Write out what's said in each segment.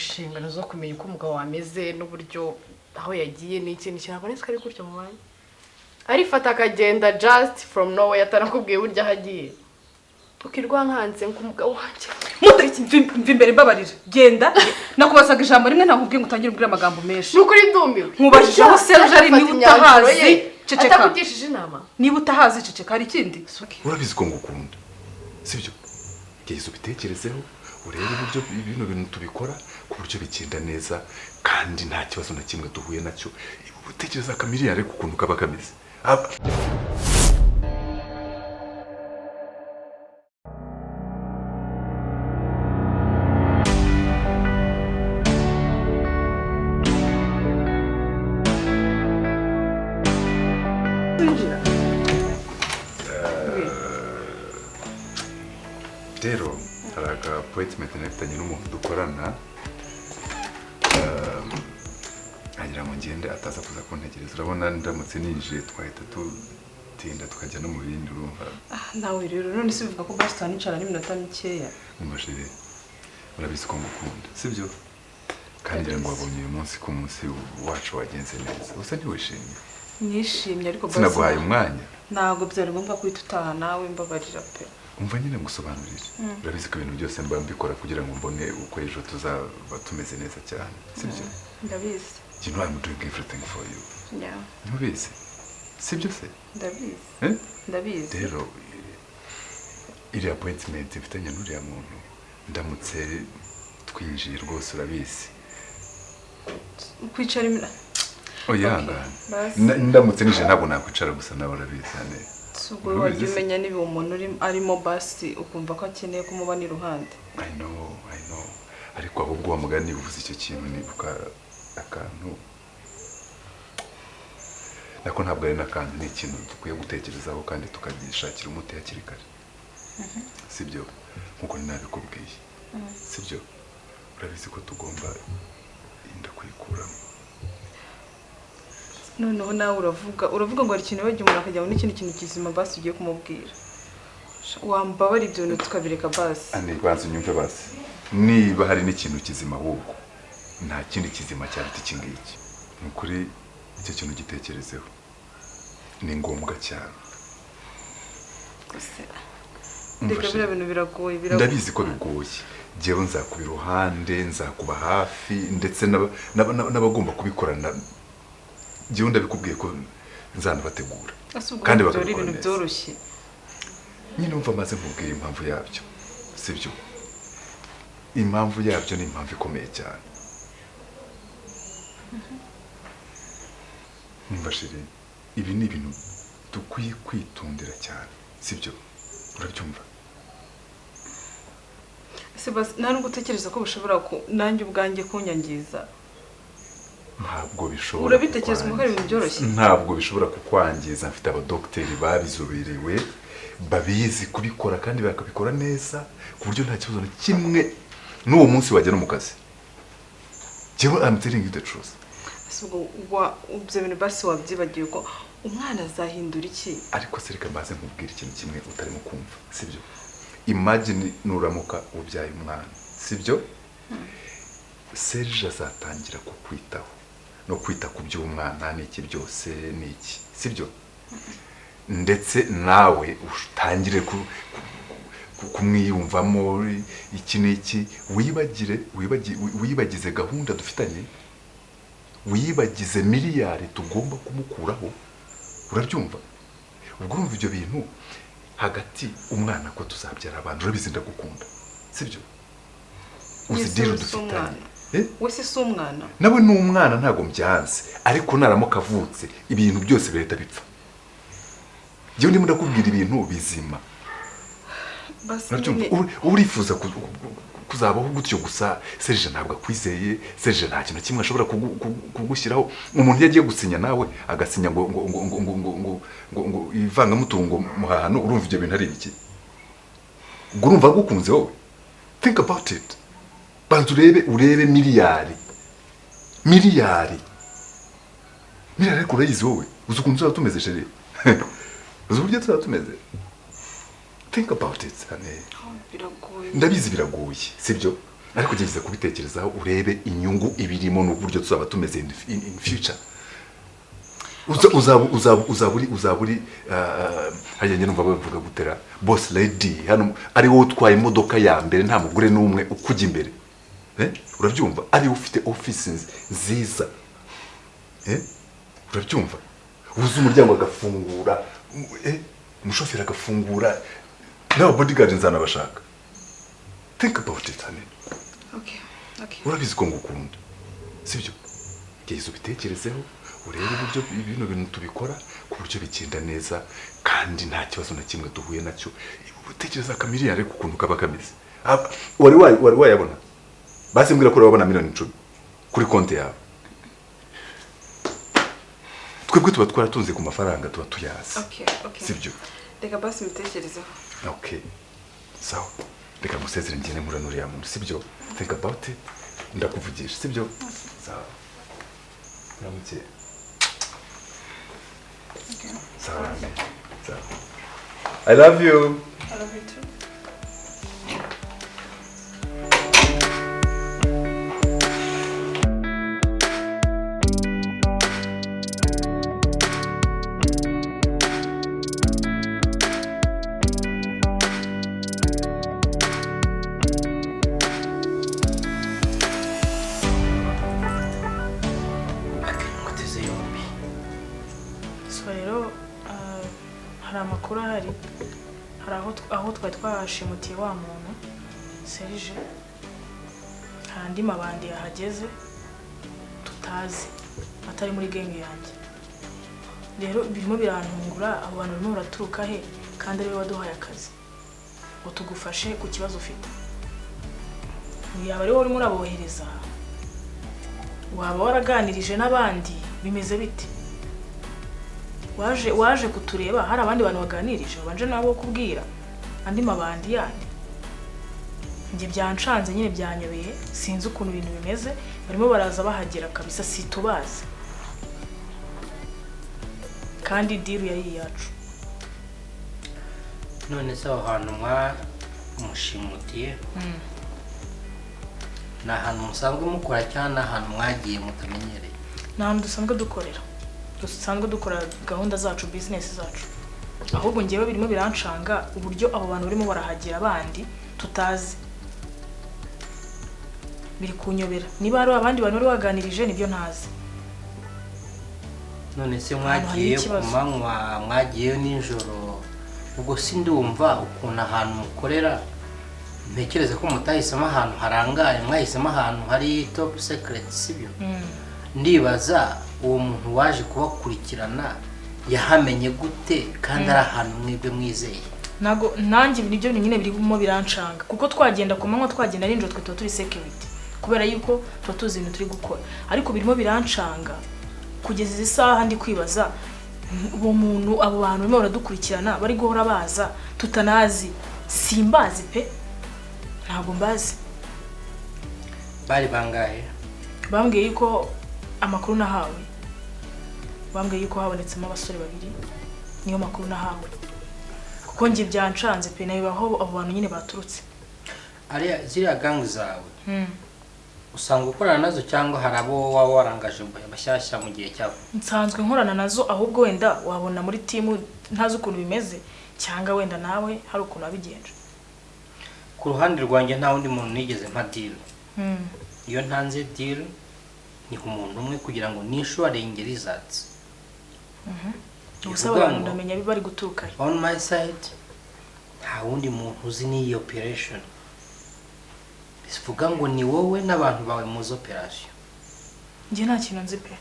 inshingano zo kumenya uko umugabo wameze n'uburyo aho yagiye n'ikindi kintu abonetse ari gutyo mu banya arifata akagenda just from nowhere atarakubwiye buryo ahagiye ukirwa nkanze ngo umugabo wanje mva imbere mbabarira genda nakubazaga ijambo rimwe ntakubwiye ngo utangire ubwira amagambo menshi nukuri ndumiwe nkubajije aho Serge ari niba utahazi ceceka atakugishije inama niba utahazi ceceka hari ikindi urabizi ko ngukunda sibyo geze ubitekerezeho urebe uburyo ibintu tubikora ku buryo bigenda neza kandi nta kibazo na kimwe duhuye nacyo utekereza akamiliyari ku kuntu kaba kameze rero hari appointment nafitanye n'umuntu dukorana agira ngo ngende ataza kuza kuntegereza urabona ndamutse ninjiye twahita tutinda tukajya no mu bindi urumva nawe rero none se bivuga ko Boston nicara n'iminota mikeya umashire urabizi ko ngukunda sibyo kandi ngo wabonye uyu munsi ku munsi wacu wagenze neza usa ntiwishimye nishimye ariko Boston sinaguhaye umwanya ntago byari ngombwa ko utaha nawe mbabarira pe umva nyine ngusobanurire urabizi ko ibintu byose mba mbikora kugira ngo mbone uko ejo tuzaba tumeze neza cyane sibyo ndabizi you know I'm doing everything for you yeah ntubizi sibyo se ndabizi rero iri appointment mfitanye n'uriya muntu ndamutse twinjiye rwose urabizi kwicara imina oyanga ndamutse nije ntabwo nakwicara gusa nawe urabizi ane ubwo wajya umenya niba umuntu arimo basi ukumva ko akeneye kumubana iruhande I know ariko ahubwo wa mugani uvuze icyo kintu nibuka akantu nako ntabwo ari n'akantu ni ikintu dukwiye gutekerezaho kandi tukagishakira umuti hakiri kare sibyo nkuko nabikubwiye sibyo urabizi ko tugomba inda kuyikuramo noneho nawe uravuga ngo hari ikintu bagiye umuntu akajya muri n'ikindi kintu kizima basi ugiye kumubwira wambabara ibyo bintu tukabireka basi ane banza unyumve basi niba hari n'ikintu kizima ahubwo nta kindi kizima cyari iki ngiki nukuri icyo kintu gitekerezeho ni ngombwa cyane ndeka biriya bintu biragoye ndabizi ko bigoye jewe nzakuba iruhande nzakuba hafi ndetse n'abagomba kubikorana jewe ndabikubwiye ko nzanabategura kandi bakora ibintu byoroshye nyine umva maze nkubwiye impamvu yabyo sibyo impamvu yabyo ni impamvu ikomeye cyane numva shiri ibi ni ibintu dukwiye kwitondera cyane sibyo urabyumva ntabwo utekereza ko bishobora nanjye ubwanjye kunyangiza ntabwo bishobora urabitekereza ko ari ibintu byoroshye ntabwo bishobora kukwangiza mfite abadogiteri babizoberewe babizi kubikora kandi bakabikora neza ku buryo nta kibazo na kimwe n'uwo munsi wajya no mu kazi jewe I'm telling you the truth ibyo bintu basi wabyibagiwe ko umwana azahindura iki ariko se reka mbaze nkubwira ikintu kimwe utarimo kumva sibyo imagine nuramuka ubyaye umwana sibyo Serge azatangira kukwitaho no kwita ku by'umwana n'iki byose n'iki sibyo ndetse nawe utangire kumwiyumvamo iki n'iki wibagize gahunda dufitanye wibagize miliyari tugomba kumukuraho urabyumva ubwo urumva ibyo bintu hagati umwana ko tuzabyara abantu urabizi ndagukunda sibyo uzidiro dufitanye wese si umwana nawe ni umwana ntago mbyanze ariko naramuka avutse ibintu byose bireta bipfa jewe ndimo ndakubwira ibintu bizima urifuza kuzabaho gutyo gusa Serge ntabwo akwizeye Serge nta kintu kimwe ashobora kugushyiraho umuntu yagiye gusinya nawe agasinya ngo ivangamutungo mu hantu urumva ibyo bintu ari iki urumva gukunze wowe think about it bantu urebe miliyari ariko urayizi wowe uzi ukuntu tuzaba tumeze chere uzi uburyo tuzaba tumeze think about it hane ndabizi biragoye sibyo ariko gerageza kubitekerezaho urebe inyungu ibirimo n'uburyo tuzaba tumeze in future. uzaburi hajyanye numva bavuga gutera boss lady hano ari wowe utwaye imodoka ya mbere nta mugure n'umwe ukujya imbere urabyumva ari ufite offices nziza urabyumva uzi umuryango agafungura umushoferi agafungura nawe bodyguard nzana bashaka think about it honey. Okay urabizi ko ngukunda sibyo gezo bitekerezeho urebe uburyo ibintu bintu tubikora ku buryo bigenda neza kandi nta kibazo na kimwe duhuye nacyo utekereza kamiliyari kukuntu kaba kameze wari wayabona basi mbwira ko wabona miliyoni 10 kuri konti yawe twebwe tuba twaratunze ku mafaranga tuba tuyazi sibyo reka basi mbitekerezeho sawa reka musezere ngene muranuri ya muntu sibyo think about it ndakuvugisha sibyo sawa Ramutse. Sawa. I love you. I love you too. aho twari twashimutiye wa muntu Serge kandi mabandi yahageze tutazi atari muri genge yanjye rero birimo birantungura abo bantu barimo baraturuka he kandi ari we waduhaye akazi ngo tugufashe ku kibazo ufite yaba ari wowe urimo urabohereza waba waraganirije n'abandi bimeze bite waje kutureba hari abandi bantu baganirije banje nabo kubwira andi mabandi yandi nge byancanze nyine byanyobeye sinzi ukuntu ibintu bimeze barimo baraza bahagera kabisa situbazi kandi deal yari yacu none se aho hantu mushimutiye na hantu musanzwe mukora cyane ahantu mwagiye mutamenyereye n'ahantu dusanzwe dukora gahunda zacu business zacu ahubwo ngewe birimo birancanga uburyo abo bantu barimo barahagera abandi tutazi biri kunyobera niba ari abandi bantu bari baganirije nibyo ntazi none se mwagiye kumanywa mwagiye n'injoro ubwo sindumva ukuntu ahantu mukorera ntekereza ko mutahisemo ahantu harangaye mwahisemo ahantu hari top secret sibyo ndibaza uwo muntu waje kubakurikirana yahamenye gute kandi ari ahantu mwebwe mwizeye nago nanjye nibyo nyine birimo birancanga kuko twagenda ku manywa twagenda n'injoro twe turi security kubera yuko tuba tuzi ibintu turi gukora ariko birimo birancanga kugeza izi saha ndi kwibaza uwo muntu abo bantu barimo baradukurikirana bari guhora baza tutanazi simbazi pe ntabwo mbazi bari bangahe bambwiye yuko amakuru nahawe bambwiye yuko habonetsemo abasore babiri niyo makuru nahawe kuko ngiye byancanze pe nayo baho abo bantu nyine baturutse ari ziriya gang zawe usanga ukorana nazo cyangwa hari abo waba warangaje bashyashya mu gihe cyabo nsanzwe nkorana nazo ahubwo wenda wabona muri team ntazi ukuntu bimeze cyangwa wenda nawe hari ukuntu abigenje ku ruhande rwanjye nta wundi muntu nigeze mpa deal iyo ntanze deal ni ku muntu umwe kugira ngo nishuwaringe results usaba abantu ndamenya bari guturuka on my side nta wundi muntu uzi n'iyi operation bivuga ngo ni wowe n'abantu bawe muzo operation nge nta kintu nzi pe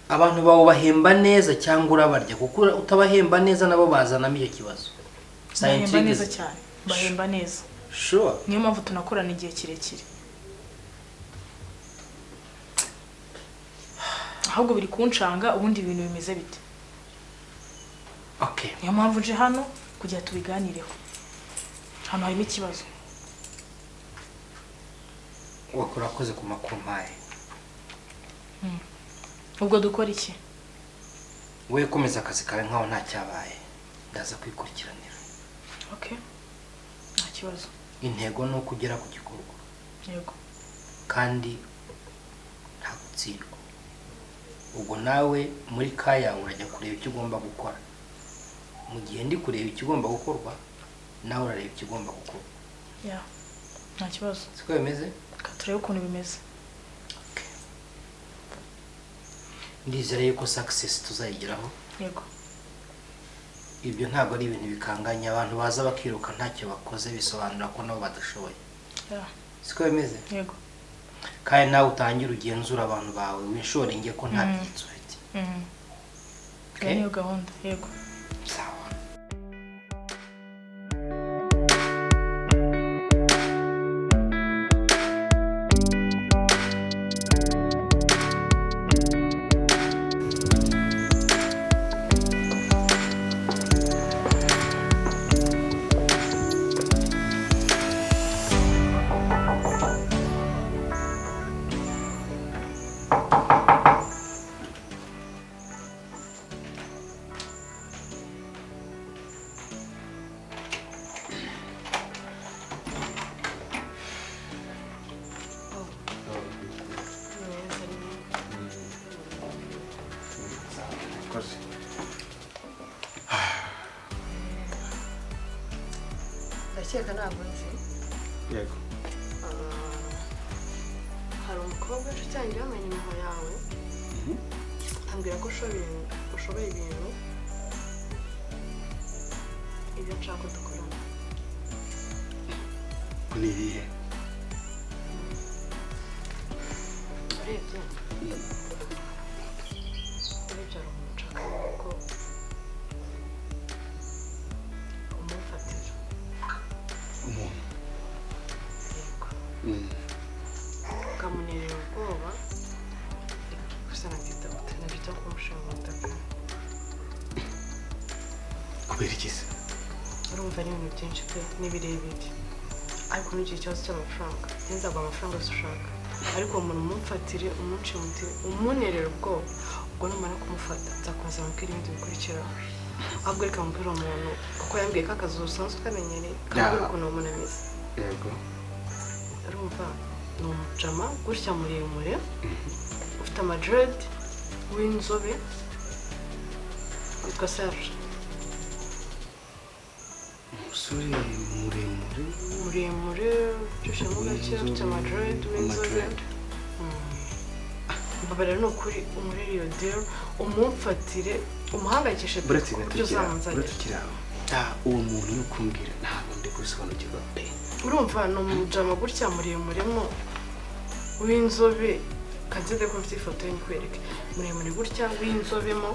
abantu bawe bahemba neza cyangwa urabarya kuko utabahemba neza nabo bazanamo icyo kibazo bahemba neza cyane bahemba neza sure niyo mpamvu tunakorana igihe kirekire ahubwo biri kuncanga ubundi ibintu bimeze bite okay niyo mpamvu nje hano kugira tubiganireho hano harimo ikibazo wakora koze ku makuru mpaye ubwo dukora iki we komeza akazi kawe nkaho nta cyabaye ndaza kwikurikiranira okay nta kibazo intego no kugera ku gikorwa yego kandi nta gutsindwa. Ubwo nawe muri kaya urajya kureba icyo ugomba gukora. Mu gihe ndi kureba ikigomba gukorwa nawe urareba ikigomba gukorwa. Ya nta kibazo. Siko bimeze? Katurebe ukuntu bimeze. Ndizere yuko success tuzayigeraho. Yego. Ibyo ntabwo ari ibintu bikanganya abantu baza bakiruka ntacyo bakoze bisobanura ko nabo badashoboye. Ya. Siko bimeze? Yego. Kandi nawe utangira ugenzura abantu bawe winshoringe ko nta byitso ufite. Okay. Niyo gahunda. Yego. Sawa. Ndakeka ntabwo nzi. Yego. Hari umukobwa utangiye amenya imiho yawe. Ambwira ko ushoboye ibintu. Ibyo nshaka ko dukorana. Ni ibihe? Urebye. Urebye hari umuntu nshaka ko umufatira. Umuntu. Yego. Ukamunirira ubwoba. Gusa nabyita kumushinga ubutaka. Kubera iki se? Urumva ari ibintu byinshi pe n'ibirebire. Ariko n'icyo kibazo cy'amafaranga. Nzagwa amafaranga yose ushaka. Ariko umuntu umumfatire umuciye umuti umunerera ubwoba. Ubwo numara kumufata nzakomeza mubwira ibindi bikurikiraho. Ahubwo reka mubwira umuntu kuko yambwiye ko akazi usanzwe ukamenyereye kandi ukuntu umuntu ameze. Yego. Urumva ni umujama gutya muremure ufite amadred w'inzobe witwa Serge. Umusore muremure byoshe mu gake ufite amadred w'inzobe. Mbabara ni ukuri umurere iyo deal umumfatire umuhangayikishe buretse tukiri aho. Uwo muntu yo kumbwira ntabwo ndi gusobanukirwa pe. Urumva ni umujama gutya muremuremo w'inzobe kazide ko mfite ifoto ye nkwereke muremure gutya w'inzobemo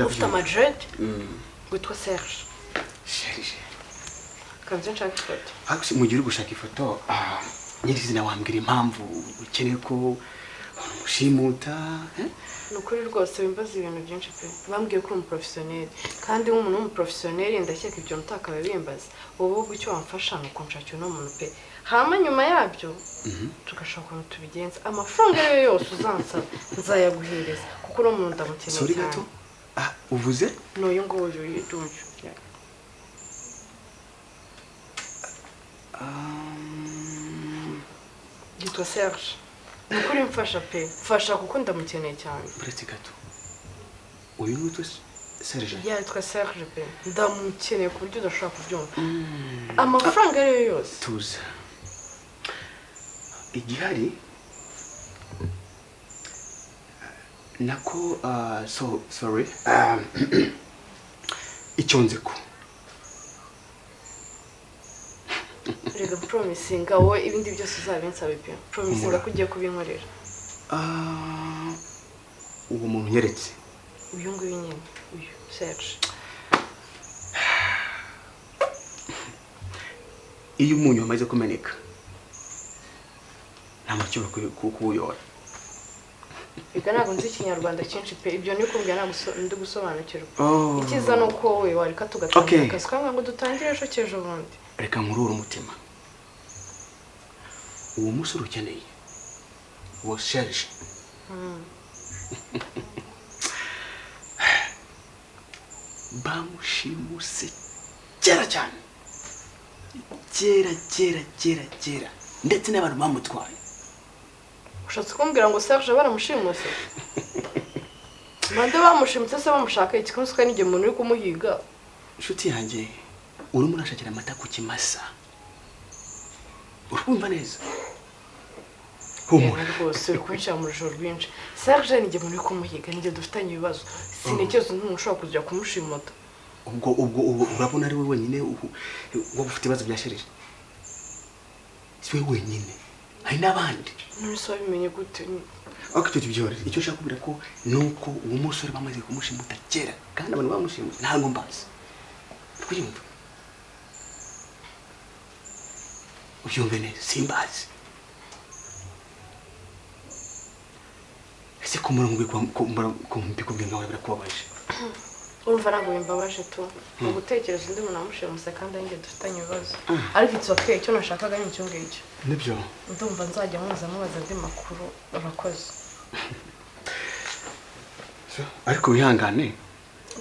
ufite amadred witwa Serge. Serge. Kanze nshaka ifoto. Akuse mu gihe uri gushaka ifoto nyirizina wambwira impamvu ukeneye ko umushimuta. Ni ukuri rwose wimbaza ibintu byinshi pe. Bambwiye ko uri umuprofesiyoneri kandi nk'umuntu w'umuprofesiyoneri ndakeka ibyo ntakabe bimbaza. Wowe icyo wamfasha ni ukunshakira uno muntu pe. Hama nyuma yabyo tugashaka ukuntu tubigenza. Amafaranga yo yose uzansaba nzayaguhereza kuko uno muntu ndamukeneye cyane. Sorry gato. Uvuze? N'uyu nguyu yidumye. Yitwa Serge. Ni ukuri mfasha pe. Mfasha kuko ndamukeneye cyane. Buretse gato. Uyu ni witwa Serge? Yitwa Serge pe. Ndamukeneye ku buryo udashobora kubyumva. Amafaranga yo yose. Tuza. Igihari nako sorry. Icyonze ko. Rega promisinga wowe ibindi byose uzabinsabe pe. Promisinga ko ugiye kubinkorera. Uwo muntu nyeretse. Uyu nguyu nyine. Uyu Serge. Iyo umunyu wamaze kumeneka nta macyo kuwuyora. Ega ntabwo nzi ikinyarwanda cyinshi pe. Ibyo ni kumbwira ndi gusobanukirwa. Ikiza no ko wowe wareka tugatangira akazi kamwe ngo dutangire ejo cyejo bundi. Reka nkurura umutima. Uwo musore ukeneye uwo Serge bamushimuse kera cyane. Kera ndetse n'abantu bamutwaye ushatse kumbwira ngo Serge baramushimuse bande bamushimutse se bamushaka iki ko suka nige umuntu uri kumuhiga inshuti yanjye urimo urashakira amata ku kimasa urumva neza humura rwose uri kunshyira mu rujoro rwinshi Serge nige umuntu uri kumuhiga nige dufitanye ibibazo sinekeza umuntu ushobora kujya kumushimuta ubwo urabona ari we wenyine wo ufite ibibazo bya sherije si we wenyine hari n'abandi nubwo bimenye gute akitwe byore icyo ushaka kubira ko nuko uwo musore bamaze kumushimuta kera kandi abantu bamushimuta ntabwo mbazi twiyumva ubyumve neza simbazi ese ko murongo mbikubwiye ngawe birakubabaje urumva ntabwo bimbabaje tu ni ugutekereza undi muntu amushimuse kandi ari njye dufitanye ibibazo ariko it's okay icyo nashakaga ni icyo ngicyo nibyo ndumva nzajya mubaza andi makuru urakoze ariko wihangane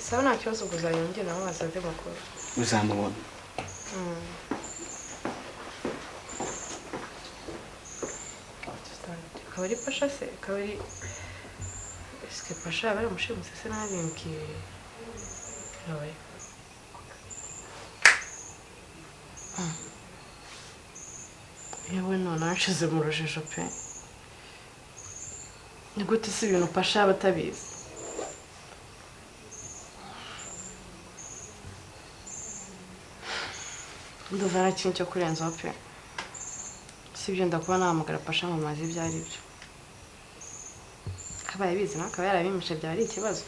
sawa nta kibazo ubwo uzanyongera mubaza andi makuru uzamubona akaba ari pasha se akaba ari ese pasha yaba yaramushimuse se nabimbwiye nawe yewe none anshize mu rujijo pe ni gute si ibintu pasha yaba atabizi ndumva nta kintu cyo kurenzaho pe si ibyo ndakuba nahamagara pasha ngo maze ibyo ari byo akaba yabizi nawe akaba yarabimishe byaba ari ikibazo